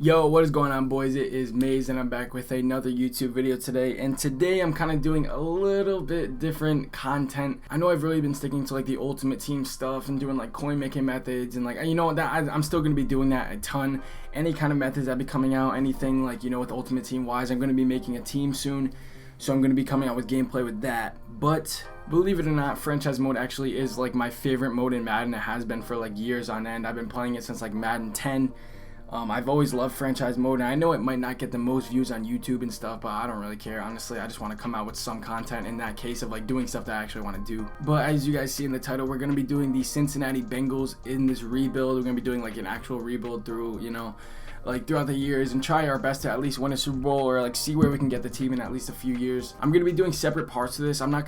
Yo, what is going on, boys? It is Maze and I'm back with another YouTube video today. And today I'm kind of doing a little bit different content. I know I've really been sticking to like the Ultimate Team stuff and doing like coin making methods and like, you know, that I'm still going to be doing that a ton. Any kind of methods that be coming out, anything like, you know, with Ultimate Team wise, I'm going to be making a team soon. So I'm going to be coming out with gameplay with that. But believe it or not, franchise mode actually is like my favorite mode in Madden. It has been for like years on end. I've been playing it since like Madden 10. I've always loved franchise mode, and I know it might not get the most views on YouTube and stuff, but I don't really care. Honestly, I just want to come out with some content in that case of like doing stuff that I actually want to do. But as you guys see in the title, we're going to be doing the Cincinnati Bengals in this rebuild. We're going to be doing like an actual rebuild through, you know, like throughout the years and try our best to at least win a Super Bowl or like see where we can get the team in at least a few years. I'm going to be doing separate parts to this. I'm not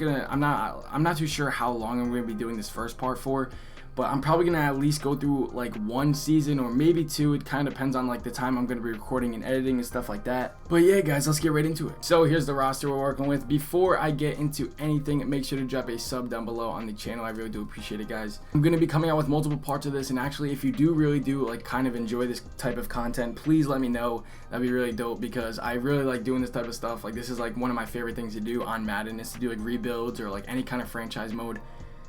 too sure how long I'm going to be doing this first part for. But I'm probably going to at least go through like one season or maybe two. It kind of depends on like the time I'm going to be recording and editing and stuff like that. But yeah, guys, let's get right into it. So here's the roster we're working with. Before I get into anything, make sure to drop a sub down below on the channel. I really do appreciate it, guys. I'm going to be coming out with multiple parts of this. And actually, if you do really like kind of enjoy this type of content, please let me know. That'd be really dope because I really like doing this type of stuff. Like this is like one of my favorite things to do on Madden is to do like rebuilds or like any kind of franchise mode.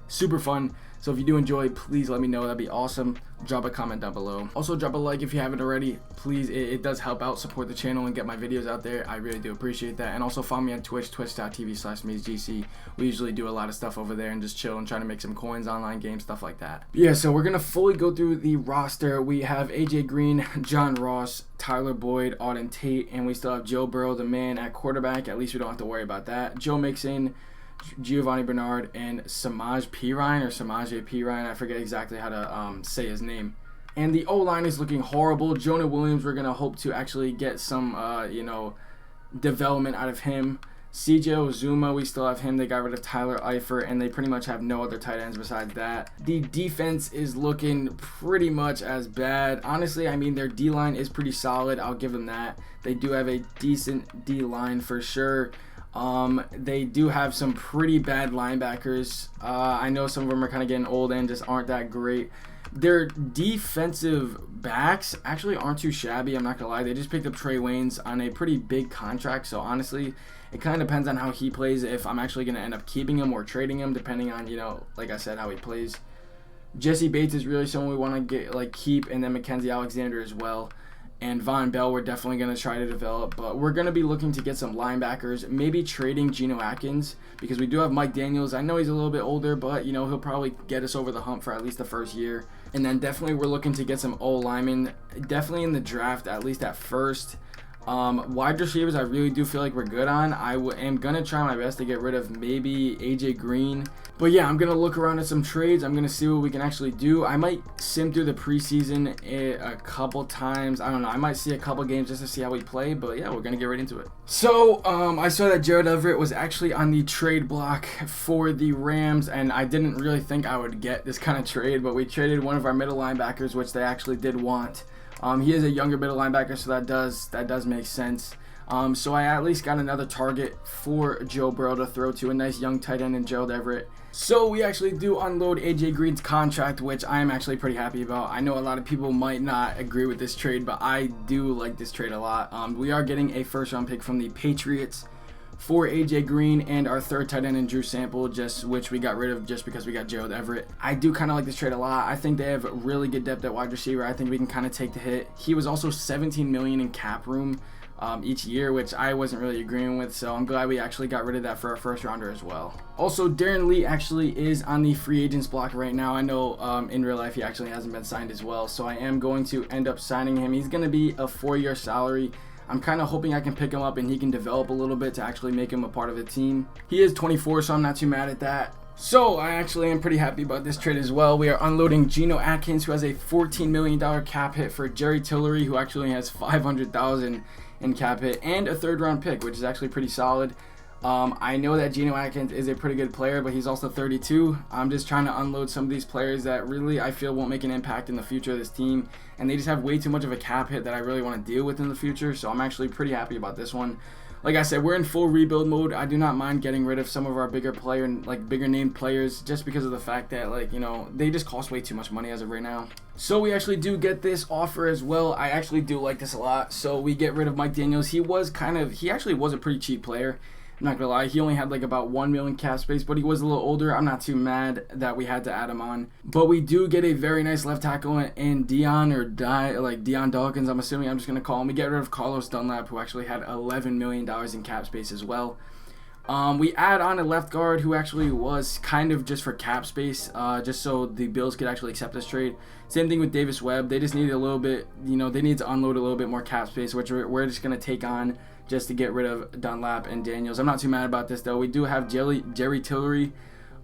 Super fun. So if you do enjoy, please let me know. That'd be awesome. Drop a comment down below. Also drop a like if you haven't already. Please, it does help out support the channel and get my videos out there. I really do appreciate that. And also follow me on Twitch, twitch.tv/MazeGC. We usually do a lot of stuff over there and just chill and try to make some coins, online games, stuff like that. Yeah, so we're gonna fully go through the roster. We have AJ Green, John Ross, Tyler Boyd, Auden Tate, and we still have Joe Burrow, the man at quarterback. At least we don't have to worry about that. Joe Mixon, Giovanni Bernard, and Samaje Perine. I forget exactly how to say his name. And the O-line is looking horrible. Jonah Williams, we're going to hope to actually get some, you know, development out of him. CJ Uzomah, we still have him. They got rid of Tyler Eifert, and they pretty much have no other tight ends besides that. The defense is looking pretty much as bad. Honestly, I mean, their D-line is pretty solid. I'll give them that. They do have a decent D-line for sure. They do have some pretty bad linebackers. I know some of them are kind of getting old and just aren't that great. Their defensive backs actually aren't too shabby, I'm not gonna lie. They just picked up Trey Waynes on a pretty big contract, so honestly, it kind of depends on how he plays, if I'm actually gonna end up keeping him or trading him, depending on, you know, like I said, how he plays. Jesse Bates is really someone we want to get keep, and then Mackenzie Alexander as well. And Von Bell, we're definitely going to try to develop. But we're going to be looking to get some linebackers. Maybe trading Geno Atkins. Because we do have Mike Daniels. I know he's a little bit older. But, you know, he'll probably get us over the hump for at least the first year. And then definitely we're looking to get some O-linemen. Definitely in the draft, at least at first. Wide receivers, I really do feel like we're good on. I am going to try my best to get rid of maybe AJ Green. But yeah, I'm going to look around at some trades. I'm going to see what we can actually do. I might sim through the preseason a couple times. I don't know. I might see a couple games just to see how we play. But yeah, we're going to get right into it. So I saw that Gerald Everett was actually on the trade block for the Rams. And I didn't really think I would get this kind of trade. But we traded one of our middle linebackers, which they actually did want. He is a younger middle linebacker, so that does make sense. So I at least got another target for Joe Burrow to throw to, a nice young tight end in Gerald Everett. So we actually do unload AJ Green's contract, which I am actually pretty happy about. I know a lot of people might not agree with this trade, but I do like this trade a lot. We are getting a first-round pick from the Patriots for AJ Green and our third tight end in Drew Sample, which we got rid of just because we got Gerald Everett. I do kind of like this trade a lot. I think they have really good depth at wide receiver. I think we can kind of take the hit. He was also $17 million in cap room each year, which I wasn't really agreeing with, so I'm glad we actually got rid of that for our first rounder as well. Also, Darren Lee actually is on the free agents block right now. I know in real life he actually hasn't been signed as well, so I am going to end up signing him. He's going to be a 4-year salary. I'm kind of hoping I can pick him up and he can develop a little bit to actually make him a part of the team. He is 24, so I'm not too mad at that. So I actually am pretty happy about this trade as well. We are unloading Geno Atkins, who has a $14 million cap hit, for Jerry Tillery, who actually has $500,000 in cap hit, and a third-round pick, which is actually pretty solid. I know that Geno Atkins is a pretty good player, but he's also 32. I'm just trying to unload some of these players that really I feel won't make an impact in the future of this team, and they just have way too much of a cap hit that I really want to deal with in the future. So I'm actually pretty happy about this one. Like I said, we're in full rebuild mode. I do not mind getting rid of some of our bigger named players, just because of the fact that, like, you know, they just cost way too much money as of right now. So we actually do get this offer as well. I actually do like this a lot. So we get rid of Mike Daniels. He actually was a pretty cheap player. I'm not gonna lie, he only had like about 1 million cap space, but he was a little older. I'm not too mad that we had to add him on. But we do get a very nice left tackle in Dion Dawkins, I'm assuming I'm just gonna call him. We get rid of Carlos Dunlap, who actually had $11 million in cap space as well. We add on a left guard who actually was kind of just for cap space, just so the Bills could actually accept this trade. Same thing with Davis Webb. They just needed a little bit, you know, they need to unload a little bit more cap space, which we're just going to take on just to get rid of Dunlap and Daniels. I'm not too mad about this, though. We do have Jerry Tillery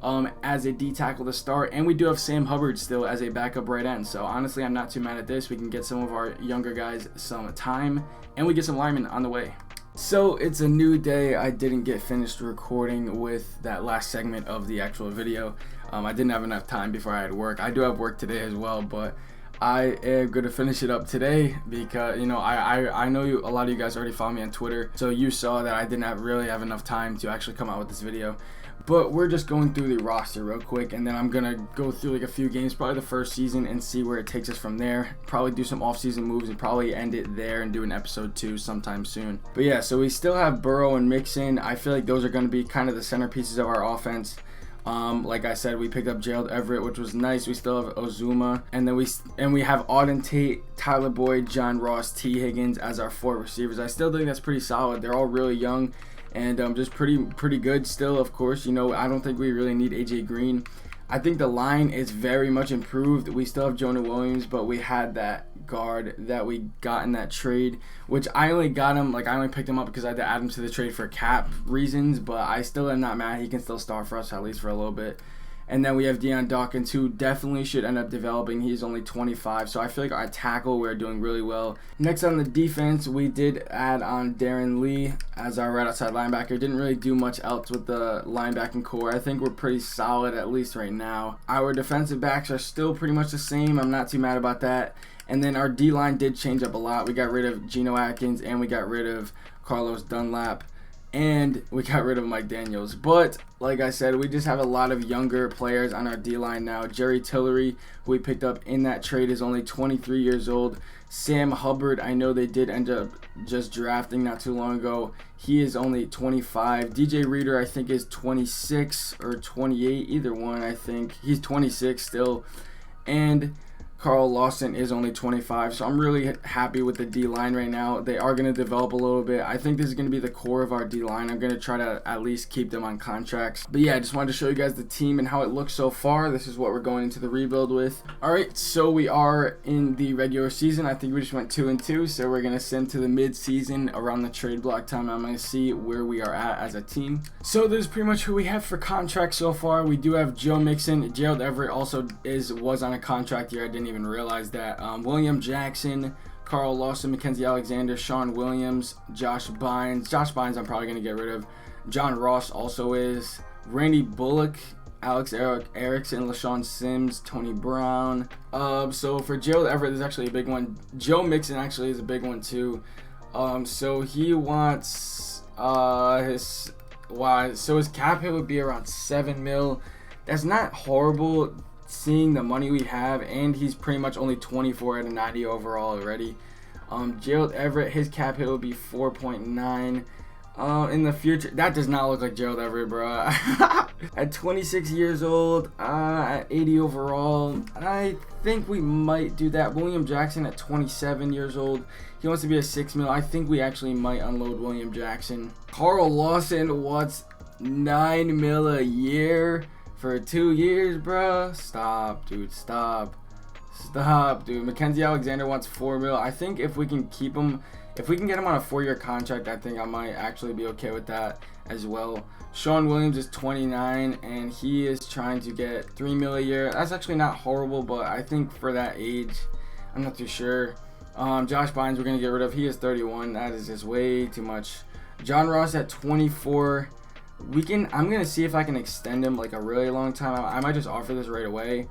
as a D tackle to start, and we do have Sam Hubbard still as a backup right end. So honestly, I'm not too mad at this. We can get some of our younger guys some time, and we get some linemen on the way. So it's a new day. I didn't get finished recording with that last segment of the actual video. I didn't have enough time before I had work. I do have work today as well, but I am going to finish it up today because, you know, I know a lot of you guys already follow me on Twitter, so you saw that I didn't really have enough time to actually come out with this video. But we're just going through the roster real quick, and then I'm going to go through like a few games, probably the first season, and see where it takes us from there. Probably do some off-season moves and probably end it there and do an episode 2 sometime soon. But yeah, so we still have Burrow and Mixon. I feel like those are going to be kind of the centerpieces of our offense. Like I said, we picked up Gerald Everett, which was nice. We still have Ozuma, and then we have Auden Tate, Tyler Boyd, John Ross, T. Higgins as our 4 receivers. I still think that's pretty solid. They're all really young and just pretty good still. Of course, you know, I don't think we really need AJ Green. I think the line is very much improved. We still have Jonah Williams, but we had that guard that we got in that trade, which I only got him, like I only picked him up because I had to add him to the trade for cap reasons, but I still am not mad. He can still start for us at least for a little bit. And then we have Dion Dawkins, who definitely should end up developing. He's only 25, so I feel like our tackle, we're doing really well. Next on the defense, we did add on Darren Lee as our right outside linebacker. Didn't really do much else with the linebacking core. I think we're pretty solid, at least right now. Our defensive backs are still pretty much the same. I'm not too mad about that. And then our D-line did change up a lot. We got rid of Geno Atkins, and we got rid of Carlos Dunlap, and we got rid of Mike Daniels. But like I said, we just have a lot of younger players on our D-line now. Jerry Tillery, who we picked up in that trade, is only 23 years old. Sam Hubbard, I know they did end up just drafting not too long ago. He is only 25. DJ Reader, I think, is 26 or 28, either one, I think. He's 26 still. And Carl Lawson is only 25, so I'm really happy with the D-line right now. They are going to develop a little bit. I think this is going to be the core of our D-line. I'm going to try to at least keep them on contracts. But yeah, I just wanted to show you guys the team and how it looks so far. This is what we're going into the rebuild with. Alright, so we are in the regular season. I think we just went 2-2, so we're going to send to the mid-season around the trade block time. I'm going to see where we are at as a team. So this is pretty much who we have for contracts so far. We do have Joe Mixon. Gerald Everett also was on a contract year. I didn't even realize that. William Jackson, Carl Lawson, Mackenzie Alexander, Sean Williams, Josh Bynes. Josh Bynes I'm probably going to get rid of. John Ross also is. Randy Bullock, Alex Erickson, LaShawn Sims, Tony Brown. So for Gerald Everett, there's actually a big one. Joe Mixon actually is a big one too. So he wants his cap hit would be around $7 million. That's not horrible, seeing the money we have, and he's pretty much only 24 out of 90 overall already. Gerald Everett, his cap hit will be 4.9 in the future. That does not look like Gerald Everett, bro. At 26 years old, at 80 overall, I think we might do that. William Jackson at 27 years old, he wants to be a $6 million. I think we actually might unload William Jackson. Carl Lawson wants $9 million a year for 2 years, bro. Stop, dude. Stop, dude. Mackenzie Alexander wants $4 million. I think if we can keep him, if we can get him on a 4-year contract, I think I might actually be okay with that as well. Sean Williams is 29, and he is trying to get $3 million a year. That's actually not horrible, but I think for that age, I'm not too sure. Josh Bynes, we're gonna get rid of. He is 31. That is just way too much. John Ross at 24. I'm gonna see if I can extend him like a really long time. I might just offer this right away.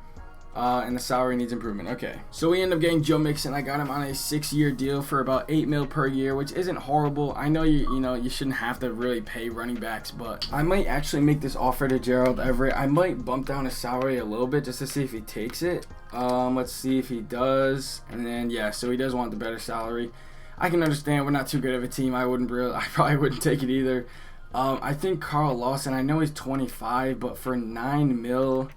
And the salary needs improvement. Okay, so we end up getting Joe Mixon. I got him on a 6-year deal for about 8 mil per year, which isn't horrible. I know you shouldn't have to really pay running backs, but I might actually make this offer to Gerald Everett. I might bump down his salary a little bit just to see if he takes it. Let's see if he does. And then yeah, so he does want the better salary. I can understand, we're not too good of a team. I probably wouldn't take it either. I think Carl Lawson, I know he's 25, but for 9 mil,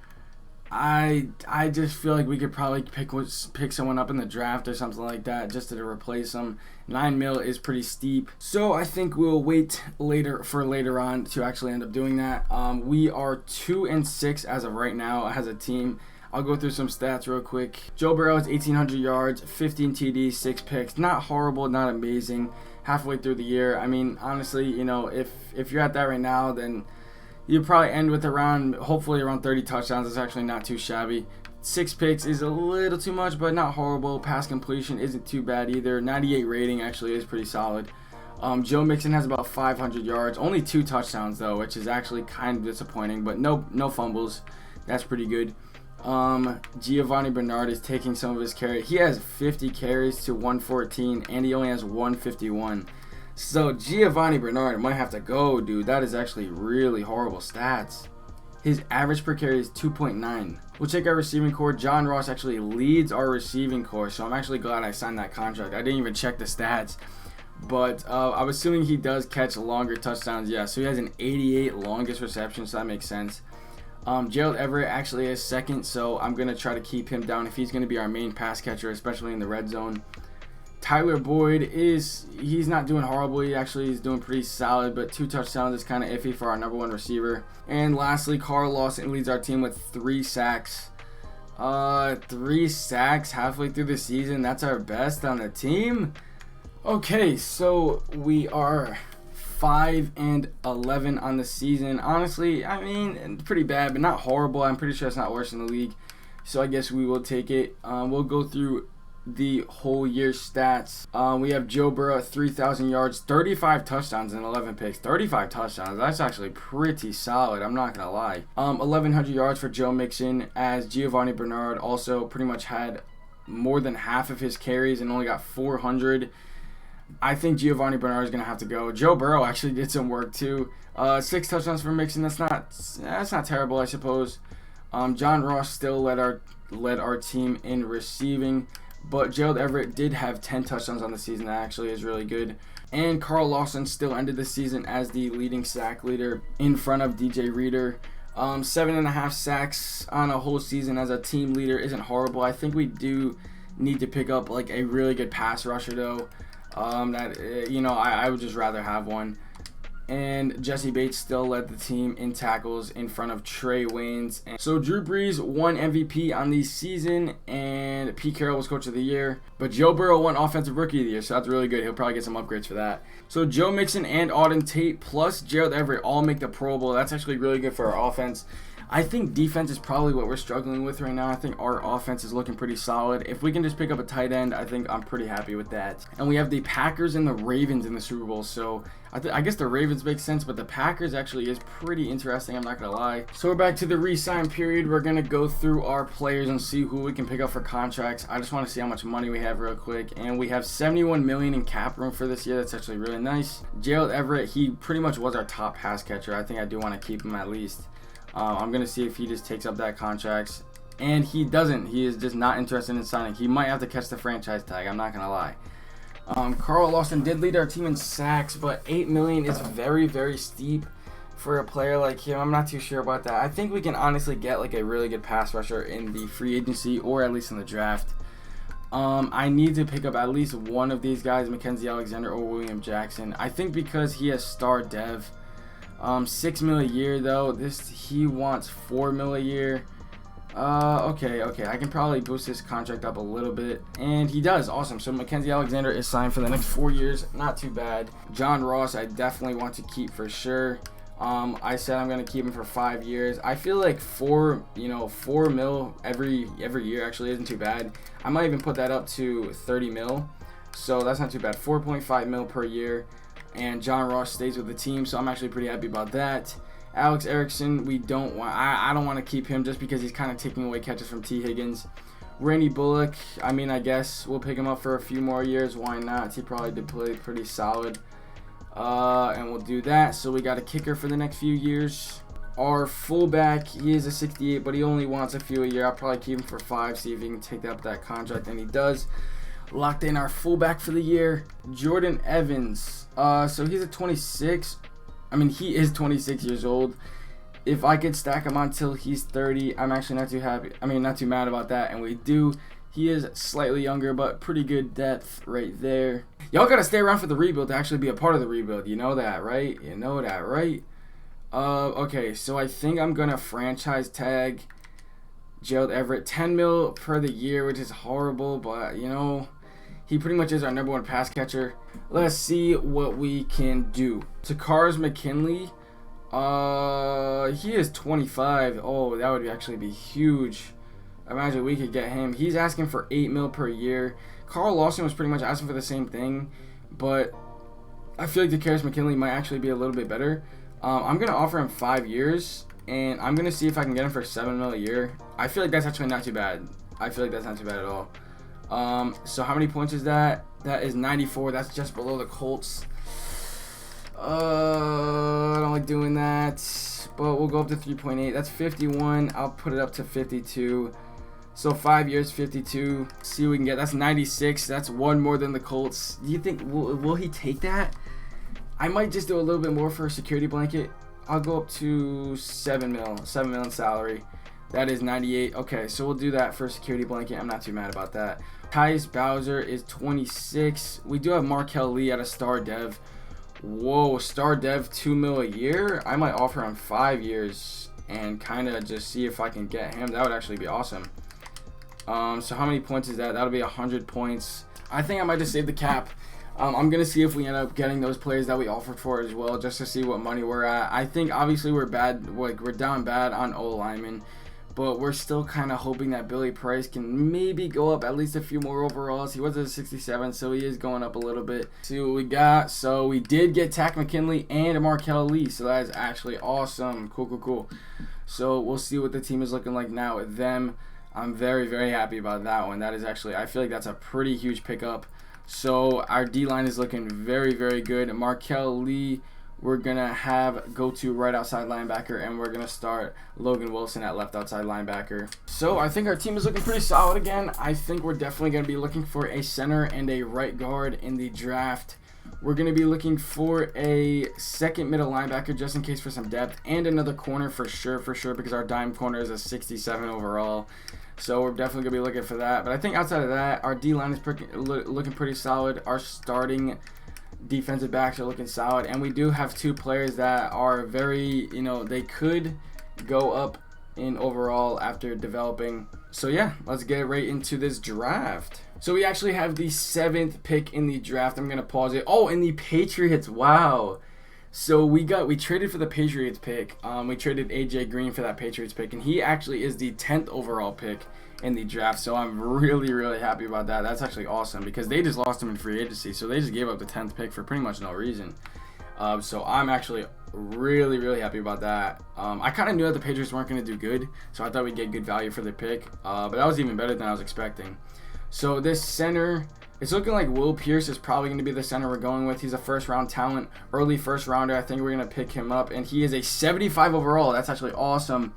I just feel like we could probably pick someone up in the draft or something like that just to replace him. 9 mil is pretty steep, so I think we'll wait later on to actually end up doing that. We are 2-6 as of right now as a team. I'll go through some stats real quick. Joe Burrow has 1,800 yards, 15 TDs, 6 picks. Not horrible, not amazing. Halfway through the year, I mean, honestly, if you're at that right now, then you'll probably end with hopefully around 30 touchdowns. It's actually not too shabby. 6 picks is a little too much, but not horrible. Pass completion isn't too bad either. 98 rating actually is pretty solid. Joe Mixon has about 500 yards. Only 2 touchdowns, though, which is actually kind of disappointing, but no fumbles. That's pretty good. Giovanni Bernard is taking some of his carry. He has 50 carries to 114, and he only has 151. So Giovanni Bernard might have to go, dude. That is actually really horrible stats. His average per carry is 2.9. We'll check our receiving core. John Ross actually leads our receiving core, so I'm actually glad I signed that contract. I didn't even check the stats, but I'm assuming he does catch longer touchdowns. Yeah, so he has an 88 longest reception, so that makes sense. Gerald Everett actually is second, so I'm going to try to keep him down if he's going to be our main pass catcher, especially in the red zone. Tyler Boyd he's not doing horrible. He actually is doing pretty solid, but 2 touchdowns is kind of iffy for our number 1 receiver. And lastly, Carl Lawson leads our team with 3 sacks. 3 sacks halfway through the season. That's our best on the team. Okay, so we are 5-11 on the season. Honestly, I mean, pretty bad, but not horrible. I'm pretty sure it's not worse in the league, so I guess we will take it. We'll go through the whole year stats. We have Joe Burrow at 3,000 yards, 35 touchdowns, and 11 picks. 35 touchdowns, that's actually pretty solid, I'm not gonna lie. 1,100 yards for Joe Mixon, as Giovanni Bernard also pretty much had more than half of his carries and only got 400. I think Giovanni Bernard is gonna have to go. Joe Burrow actually did some work too. 6 touchdowns for Mixon. That's not terrible, I suppose. John Ross still led our team in receiving, but Gerald Everett did have 10 touchdowns on the season. That actually is really good. And Carl Lawson still ended the season as the leading sack leader in front of DJ Reader. 7.5 sacks on a whole season as a team leader isn't horrible. I think we do need to pick up like a really good pass rusher though. I would just rather have one. And Jesse Bates still led the team in tackles in front of Trey Waynes. So Drew Brees won MVP on the season, and Pete Carroll was Coach of the Year. But Joe Burrow won Offensive Rookie of the Year, so that's really good. He'll probably get some upgrades for that. So Joe Mixon and Auden Tate plus Gerald Everett all make the Pro Bowl. That's actually really good for our offense. I think defense is probably what we're struggling with right now. I think our offense is looking pretty solid. If we can just pick up a tight end, I think I'm pretty happy with that. And we have the Packers and the Ravens in the Super Bowl. So I guess the Ravens make sense, but the Packers actually is pretty interesting. I'm not going to lie. So we're back to the re-sign period. We're going to go through our players and see who we can pick up for contracts. I just want to see how much money we have real quick. And we have $71 million in cap room for this year. That's actually really nice. Gerald Everett, he pretty much was our top pass catcher. I think I do want to keep him at least. I'm going to see if he just takes up that contract. And he doesn't. He is just not interested in signing. He might have to catch the franchise tag. I'm not going to lie. Carl Lawson did lead our team in sacks, but $8 million is very, very steep for a player like him. I'm not too sure about that. I think we can honestly get like a really good pass rusher in the free agency or at least in the draft. I need to pick up at least one of these guys, Mackenzie Alexander or William Jackson. I think because he has star dev. $6 million a year though. He wants $4 million a year. Okay. I can probably boost his contract up a little bit, and he does. Awesome. So Mackenzie Alexander is signed for the next 4 years. Not too bad. John Ross, I definitely want to keep for sure. I said I'm gonna keep him for 5 years. I feel like $4 million every year actually isn't too bad. I might even put that up to $30 million. So that's not too bad. $4.5 million per year. and John Ross stays with the team, so I'm actually pretty happy about that. Alex Erickson, we don't want. I don't want to keep him just because he's kind of taking away catches from T. Higgins. Randy Bullock, I mean, I guess we'll pick him up for a few more years. Why not? He probably did play pretty solid. And we'll do that. So we got a kicker for the next few years. Our fullback, he is a 68, but he only wants a few a year. I'll probably keep him for 5, see if he can take up that contract, and he does. Locked in our fullback for the year, Jordan Evans. So he's a 26. I mean, he is 26 years old. If I could stack him until he's 30, I'm actually not too happy. I mean, not too mad about that, and we do. He is slightly younger, but pretty good depth right there. Y'all gotta stay around for the rebuild to actually be a part of the rebuild. You know that, right? You know that, right? Okay, so I think I'm gonna franchise tag Gerald Everett. 10 mil per the year, which is horrible, but you know, he pretty much is our #1 pass catcher. Let's see what we can do. Takars McKinley. He is 25. Oh, that would actually be huge. Imagine we could get him. He's asking for 8 mil per year. Carl Lawson was pretty much asking for the same thing, but I feel like Takars McKinley might actually be a little bit better. I'm going to offer him 5 years, and I'm going to see if I can get him for 7 mil a year. I feel like that's actually not too bad. I feel like that's not too bad at all. So how many points is that? That is 94. That's just below the Colts. I don't like doing that, but we'll go up to 3.8. That's 51. I'll put it up to 52. So 5 years, 52. See what we can get. That's 96. That's 1 more than the Colts. Do you think will he take that? I might just do a little bit more for a security blanket. I'll go up to 7 mil. 7 mil in salary. That is 98. Okay, so we'll do that for a security blanket. I'm not too mad about that. Tyus Bowser is 26. We do have Markel Lee at a star dev. Whoa, star dev 2 mil a year. I might offer him 5 years and kind of just see if I can get him. That would actually be awesome. So how many points is that? That'll be 100 points. I think I might just save the cap. I'm gonna see if we end up getting those players that we offered for as well, just to see what money we're at. I think obviously we're bad, like we're down bad on O linemen, but we're still kind of hoping that Billy Price can maybe go up at least a few more overalls. He was at 67, so he is going up a little bit. See what we got. So we did get Tack McKinley and Markel Lee, so that is actually awesome. Cool. So we'll see what the team is looking like now with them. I'm very, very happy about that one. That is actually, I feel like that's a pretty huge pickup. So our D-line is looking very, very good. Markel Lee, we're going to have go to right outside linebacker, and we're going to start Logan Wilson at left outside linebacker. So I think our team is looking pretty solid again. I think we're definitely going to be looking for a center and a right guard in the draft. We're going to be looking for a second middle linebacker just in case for some depth, and another corner for sure, because our dime corner is a 67 overall. So we're definitely going to be looking for that. But I think outside of that, our D-line is looking pretty solid. Our starting defensive backs are looking solid. And we do have 2 players that are very, you know, they could go up in overall after developing. So yeah, let's get right into this draft. So we actually have the 7th pick in the draft. I'm going to pause it. Oh, and the Patriots. Wow. So we traded for the Patriots pick. We traded AJ Green for that Patriots pick, and he actually is the 10th overall pick in the draft. So I'm really, really happy about that. That's actually awesome because they just lost him in free agency. So they just gave up the 10th pick for pretty much no reason. So I'm actually really, really happy about that. I kind of knew that the Patriots weren't going to do good, so I thought we'd get good value for the pick. But that was even better than I was expecting. So this center, it's looking like Will Pierce is probably going to be the center we're going with. He's a first-round talent, early first-rounder. I think we're going to pick him up, and he is a 75 overall. That's actually awesome.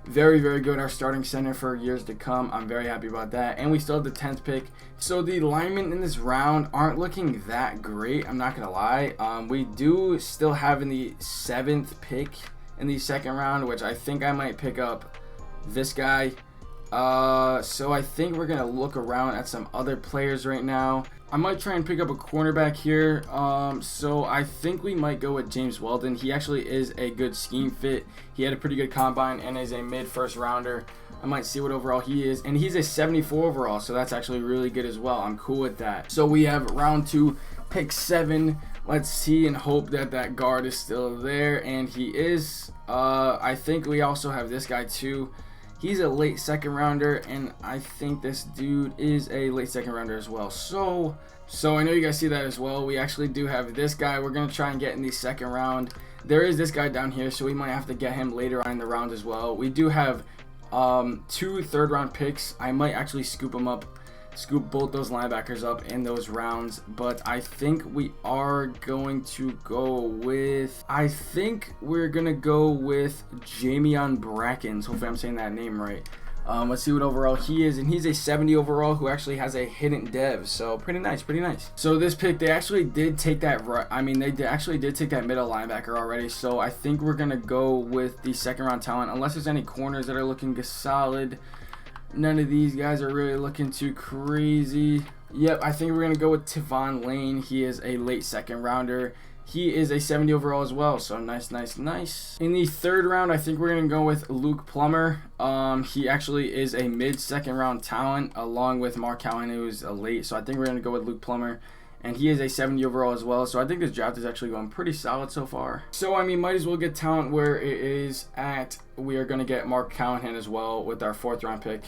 Very, very good. Our starting center for years to come. I'm very happy about that. And we still have the 10th pick. So the linemen in this round aren't looking that great. I'm not going to lie. We do still have in the 7th pick in the 2nd round, which I think I might pick up this guy. So I think we're going to look around at some other players right now. I might try and pick up a cornerback here. So I think we might go with James Weldon. He actually is a good scheme fit. He had a pretty good combine and is a mid-first rounder. I might see what overall he is. And he's a 74 overall, so that's actually really good as well. I'm cool with that. So we have round 2, pick 7. Let's see and hope that that guard is still there. And he is. I think we also have this guy too. He's a late second rounder, and I think this dude is a late second rounder as well. So I know you guys see that as well. We actually do have this guy we're going to try and get in the second round. There is this guy down here, so we might have to get him later on in the round as well. We do have 2 third-round picks. I might actually scoop both those linebackers up in those rounds, but I think we are going to go with, we're gonna go with Jamion Brackens. Hopefully I'm saying that name right. Let's see what overall he is, and he's a 70 overall who actually has a hidden dev, so pretty nice. So this pick, they actually did take that, they actually did take that middle linebacker already, so I think we're gonna go with the second round talent, unless there's any corners that are looking solid. None of these guys are really looking too crazy. Yep, I think we're going to go with Tavon Lane. He is a late second rounder. He is a 70 overall as well, so nice. In the third round, I think we're going to go with Luke Plummer. He actually is a mid-second round talent, along with Mark Cowan, who is a late. So I think we're going to go with Luke Plummer. And he is a 70 overall as well, so I think this draft is actually going pretty solid so far. So, might as well get talent where it is at. We are going to get Mark Callahan as well with our 4th round pick.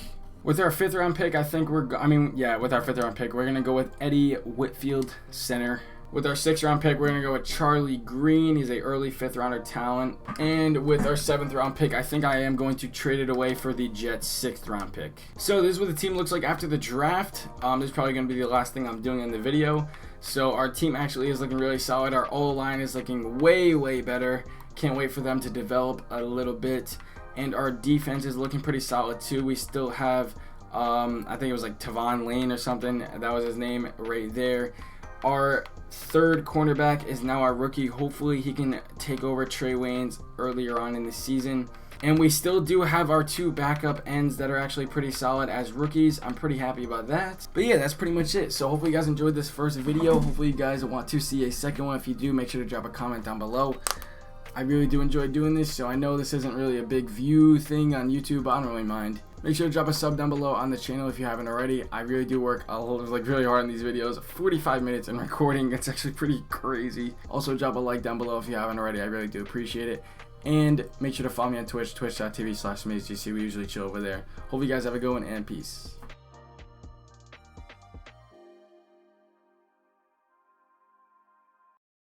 With our 5th round pick, I think with our 5th round pick, we're going to go with Eddie Whitfield, center. With our 6th round pick, we're going to go with Charlie Green. He's a early 5th rounder talent. And with our 7th round pick, I think I am going to trade it away for the Jets' 6th round pick. So this is what the team looks like after the draft. This is probably going to be the last thing I'm doing in the video. So our team actually is looking really solid. Our O-line is looking way better. Can't wait for them to develop a little bit. And our defense is looking pretty solid too. We still have, I think it was like Tavon Lane or something. That was his name right there. Our 3rd cornerback is now our rookie. Hopefully he can take over Trey Waynes earlier on in the season. And we still do have our 2 backup ends that are actually pretty solid as rookies. I'm pretty happy about that. But yeah, that's pretty much it. So hopefully you guys enjoyed this first video. Hopefully you guys want to see a second one. If you do, make sure to drop a comment down below. I really do enjoy doing this, so I know this isn't really a big view thing on YouTube, but I don't really mind. Make sure to drop a sub down below on the channel if you haven't already. I really do work really hard on these videos. 45 minutes in recording, it's actually pretty crazy. Also drop a like down below if you haven't already. I really do appreciate it. And make sure to follow me on Twitch, twitch.tv/MazeGC. We usually chill over there. Hope you guys have a good one, and peace.